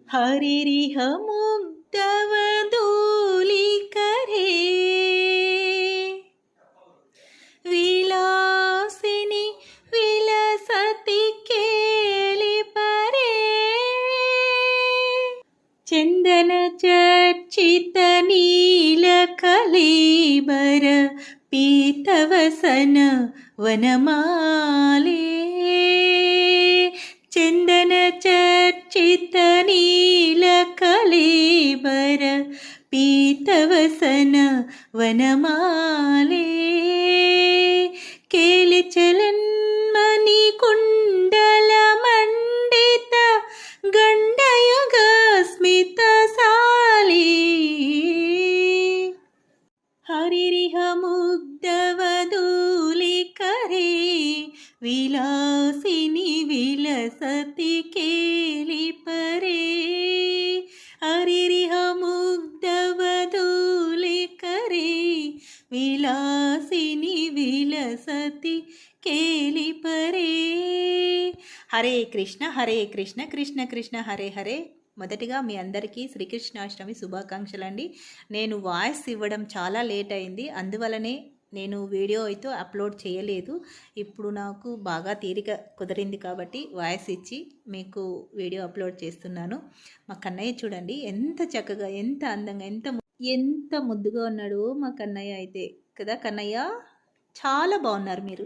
हरिरिह मुग्धवधूलिकरे विलासिनि विलसति केलिपरे चंदन चर्चित नीलकलेबर पीतवसन वनमाले चंदन चर्चित नीलकलेबर पीतवसन वनमाले केलिचलन्मणि कुण्डल मंडित गण्डयुग स्मितसाली हरिरिह मुग्धवधूलिकरे विलासिनि विलसति केलिपरे हरिरिह मुग्धवधूलिकरे विलासिनि विलसति केलिपरे हरे कृष्ण कृष्ण कृष्ण हरे हरे మొదటిగా మీ అందరికీ శ్రీకృష్ణాష్టమి శుభాకాంక్షలు అండి. నేను వాయిస్ ఇవ్వడం చాలా లేట్ అయింది, అందువలనే నేను వీడియో అయితే అప్లోడ్ చేయలేదు. ఇప్పుడు నాకు బాగా తీరిక కుదిరింది కాబట్టి వాయిస్ ఇచ్చి మీకు వీడియో అప్లోడ్ చేస్తున్నాను. మా కన్నయ్య చూడండి ఎంత చక్కగా, ఎంత అందంగా, ఎంత ముద్దుగా ఉన్నాడు మా కన్నయ్య అయితే కదా. కన్నయ్య చాలా బాగున్నారు మీరు.